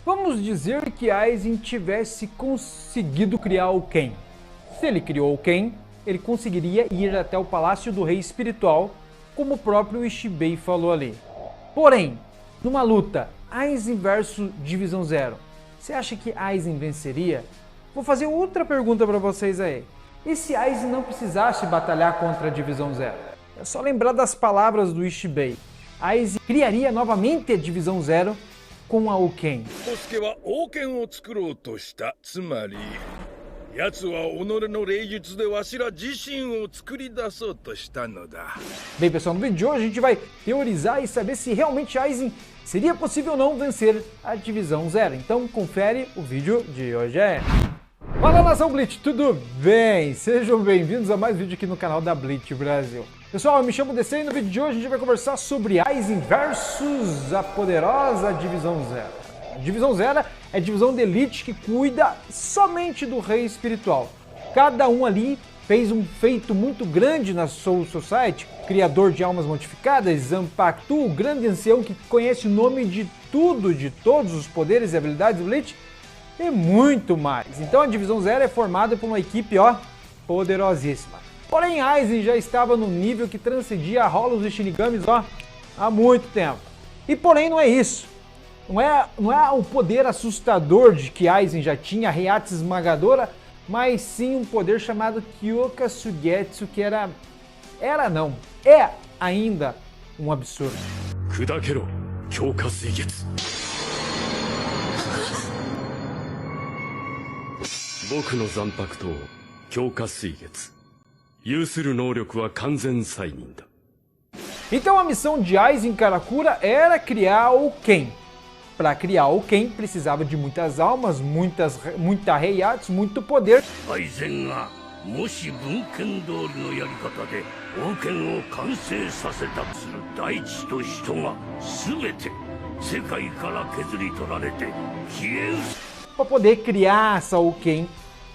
Vamos dizer que Aizen tivesse conseguido criar o Ken. Se ele criou o Ken, ele conseguiria ir até o Palácio do Rei Espiritual, como o próprio Ishibei falou ali. Porém, numa luta Aizen versus Divisão Zero, você acha que Aizen venceria? Vou fazer outra pergunta para vocês aí. E se Aizen não precisasse batalhar contra a Divisão Zero? É só lembrar das palavras do Ishibei. Aizen criaria novamente a Divisão Zero com a Ouken. Bem, pessoal, no vídeo de hoje a gente vai teorizar e saber se realmente Aizen seria possível ou não vencer a Divisão Zero. Então confere o vídeo de hoje. Fala, nação Bleach, tudo bem? Sejam bem-vindos a mais um vídeo aqui no canal da Bleach Brasil. Pessoal, eu me chamo DC e no vídeo de hoje a gente vai conversar sobre Aizen versus a poderosa Divisão Zero. A Divisão Zero é a divisão de elite que cuida somente do Rei Espiritual. Cada um ali fez um feito muito grande na Soul Society, criador de almas modificadas, Zanpakuto, o grande ancião que conhece o nome de tudo, de todos os poderes e habilidades do Bleach, e muito mais. Então a Divisão Zero é formada por uma equipe, poderosíssima. Porém, Aizen já estava no nível que transcendia Hollows e Shinigamis, há muito tempo. E porém não é isso. Não é o poder assustador de que Aizen já tinha, a Heiatsu esmagadora, mas sim um poder chamado Kyoka Suigetsu, que é ainda um absurdo. Kudakero, Kyoka Suigetsu. Boku no Zanpakuto, Kyoka Suigetsu. Então a missão de Aizen Karakura era criar o Ken. Para criar o Ken precisava de muitas almas, muita Heiatsu, muito poder. Aizen ga moshi bunken dori no yarikata de Ouken o kansei saseta tsuru daichi to hito ga subete sekai kara kezuri torarete kieu. Para poder criar essa Ouken,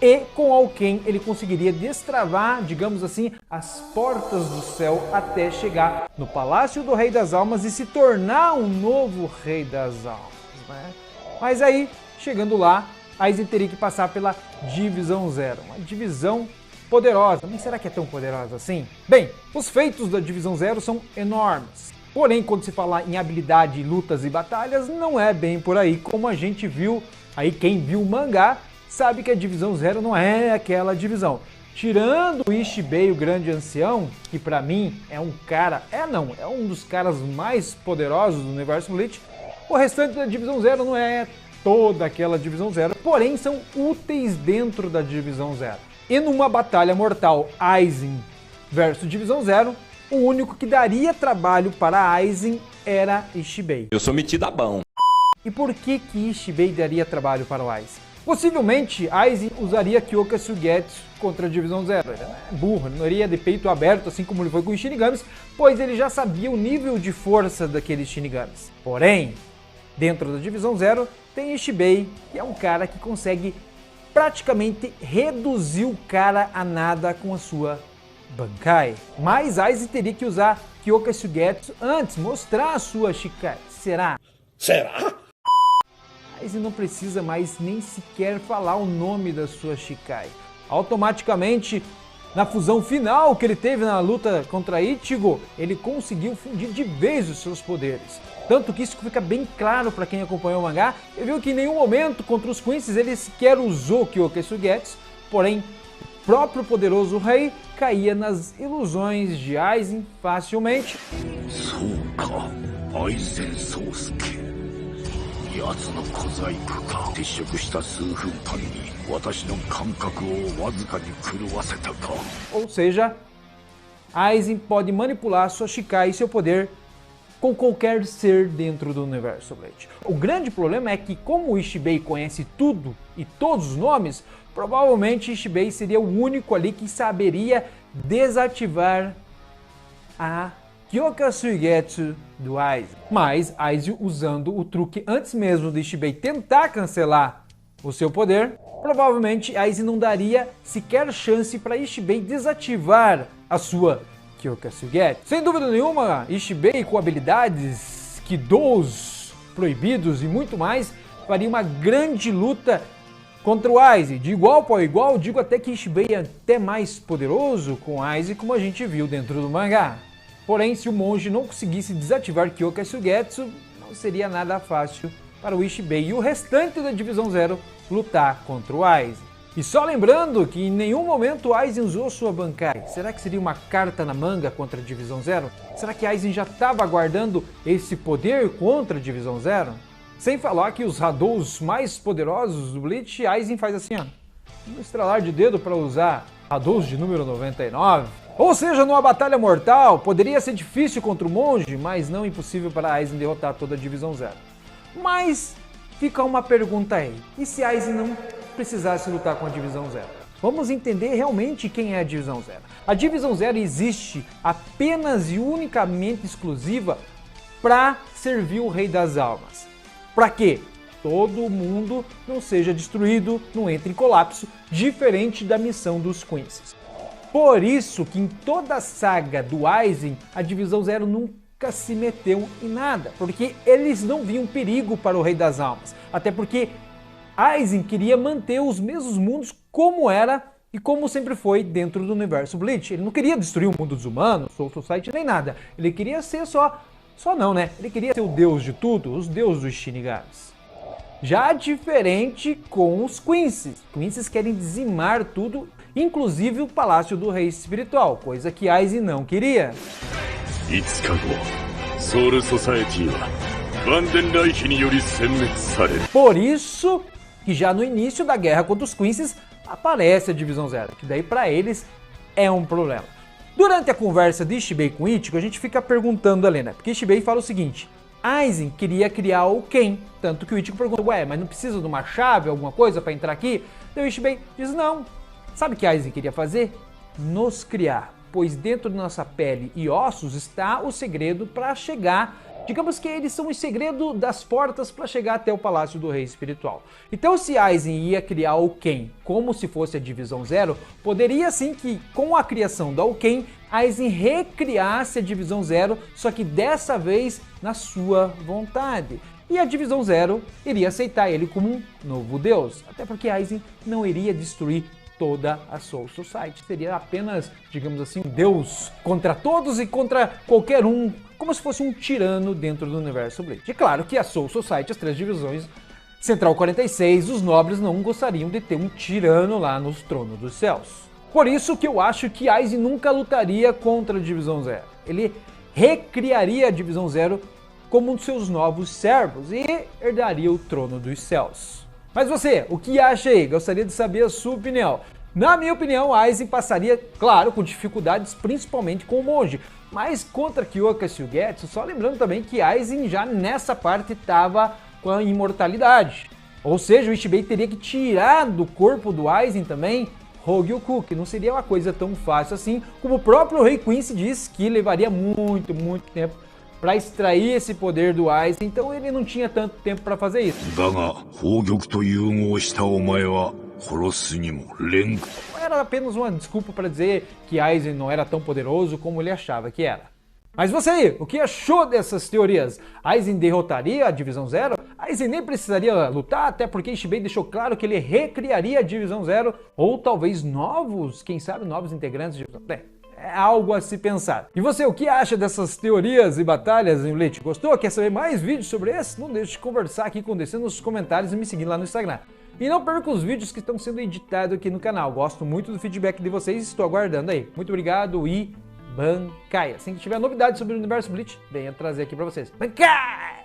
e com a Ouken ele conseguiria destravar, digamos assim, as portas do céu até chegar no Palácio do Rei das Almas e se tornar um novo Rei das Almas, né? Mas aí, chegando lá, Aizen teria que passar pela Divisão Zero, uma divisão poderosa. Mas será que é tão poderosa assim? Bem, os feitos da Divisão Zero são enormes. Porém, quando se fala em habilidade, lutas e batalhas, não é bem por aí, como a gente viu. Aí quem viu o mangá sabe que a Divisão Zero não é aquela divisão. Tirando o Ishibei, o grande ancião, que pra mim é um cara, é um dos caras mais poderosos do universo Bleach, o restante da Divisão Zero não é toda aquela Divisão Zero, porém são úteis dentro da Divisão Zero. E numa batalha mortal Aizen versus Divisão Zero, o único que daria trabalho para Aizen era Ishibei. Eu sou metido a bom. E por que Ishibei daria trabalho para o Aizen? Possivelmente, Aizen usaria Kyoka Suigetsu contra a Divisão Zero. Ele é burro, ele não iria de peito aberto, assim como ele foi com os Shinigamis, pois ele já sabia o nível de força daqueles Shinigamis. Porém, dentro da Divisão Zero, tem Ishibei, que é um cara que consegue praticamente reduzir o cara a nada com a sua Bankai. Mas Aizen teria que usar Kyoka Suigetsu antes, mostrar a sua Shikai. Será? Aizen não precisa mais nem sequer falar o nome da sua Shikai. Automaticamente, na fusão final que ele teve na luta contra Ichigo, ele conseguiu fundir de vez os seus poderes. Tanto que isso fica bem claro para quem acompanhou o mangá. Ele viu que em nenhum momento contra os Quincy's ele sequer usou Kyoka Suigetsu, porém o próprio poderoso rei caía nas ilusões de Aizen facilmente. Aizen Sousuke. Ou seja, Aizen pode manipular sua Shikai e seu poder com qualquer ser dentro do universo Bleach. O grande problema é que, como o Ishibei conhece tudo e todos os nomes, provavelmente Ishibei seria o único ali que saberia desativar a Kyoka Suigetsu do Aizen. Mas Aizen, usando o truque antes mesmo de Ishibei tentar cancelar o seu poder, provavelmente Aizen não daria sequer chance para Ishibei desativar a sua Kyoka Suigetsu. Sem dúvida nenhuma, Ishibei com habilidades, Kidous proibidos e muito mais, faria uma grande luta contra o Aizen. De igual para igual, digo até que Ishibei é até mais poderoso com o Aizen, como a gente viu dentro do mangá. Porém, se o monge não conseguisse desativar Kyoka Suigetsu, não seria nada fácil para o Ishibei e o restante da Divisão Zero lutar contra o Aizen. E só lembrando que em nenhum momento o Aizen usou sua Bankai. Será que seria uma carta na manga contra a Divisão Zero? Será que Aizen já estava guardando esse poder contra a Divisão Zero? Sem falar que os Hadous mais poderosos do Bleach, Aizen faz assim, ó, um estralar de dedo para usar Hadous de número 99. Ou seja, numa batalha mortal, poderia ser difícil contra o monge, mas não impossível para Aizen derrotar toda a Divisão Zero. Mas fica uma pergunta aí, e se Aizen não precisasse lutar com a Divisão Zero? Vamos entender realmente quem é a Divisão Zero. A Divisão Zero existe apenas e unicamente exclusiva para servir o Rei das Almas. Para quê? Todo mundo não seja destruído, não entre em colapso, diferente da missão dos Quincy's. Por isso que em toda a saga do Aizen, a Divisão Zero nunca se meteu em nada, porque eles não viam perigo para o Rei das Almas. Até porque Aizen queria manter os mesmos mundos como era e como sempre foi dentro do universo Bleach. Ele não queria destruir o mundo dos humanos, Soul Society, nem nada. Ele queria ser só não, né? Ele queria ser o deus de tudo, os deuses dos Shinigamis. Já diferente com os Quincy's. Quincy's querem dizimar tudo, inclusive o Palácio do Rei Espiritual, coisa que Aizen não queria. Por isso que já no início da guerra contra os Quincy's aparece a Divisão Zero, que daí para eles é um problema. Durante a conversa de Ishibei com Ichigo, a gente fica perguntando ali, né? Porque Ishibei fala o seguinte: Aizen queria criar o Ken, tanto que o Ichigo pergunta, ué, mas não precisa de uma chave, alguma coisa para entrar aqui? Então o Ishibei diz, não. Sabe o que Aizen queria fazer? Nos criar, pois dentro da nossa pele e ossos está o segredo para chegar, digamos que eles são o segredo das portas para chegar até o Palácio do Rei Espiritual. Então se Aizen ia criar o Ken como se fosse a Divisão Zero, poderia sim que com a criação da Ken, Aizen recriasse a Divisão Zero, só que dessa vez na sua vontade. E a Divisão Zero iria aceitar ele como um novo deus, até porque Aizen não iria destruir toda a Soul Society. Seria apenas, digamos assim, um deus contra todos e contra qualquer um, como se fosse um tirano dentro do universo Bleach. E claro que a Soul Society, as três divisões, Central 46, os nobres não gostariam de ter um tirano lá nos tronos dos céus. Por isso que eu acho que Aizen nunca lutaria contra a Divisão Zero. Ele recriaria a Divisão Zero como um de seus novos servos e herdaria o trono dos céus. Mas você, o que acha aí? Gostaria de saber a sua opinião. Na minha opinião, Aizen passaria, claro, com dificuldades, principalmente com o monge, mas contra Kyoka Suigetsu, só lembrando também que Aizen já nessa parte estava com a imortalidade. Ou seja, o Ishibei teria que tirar do corpo do Aizen também Hogyoku, que não seria uma coisa tão fácil assim, como o próprio Rei Quincy diz que levaria muito tempo para extrair esse poder do Aizen, então ele não tinha tanto tempo para fazer isso. Era apenas uma desculpa para dizer que Aizen não era tão poderoso como ele achava que era. Mas você aí, o que achou dessas teorias? Aizen derrotaria a Divisão Zero? Aizen nem precisaria lutar, até porque Ishibei deixou claro que ele recriaria a Divisão Zero, ou talvez novos, quem sabe novos integrantes de Divisão Zero. É algo a se pensar. E você, o que acha dessas teorias e batalhas em Bleach? Gostou? Quer saber mais vídeos sobre esse? Não deixe de conversar aqui com você nos comentários e me seguir lá no Instagram. E não perca os vídeos que estão sendo editados aqui no canal. Gosto muito do feedback de vocês e estou aguardando aí. Muito obrigado e Bankai. Assim que tiver novidades sobre o universo Bleach, venha trazer aqui pra vocês. Bankai!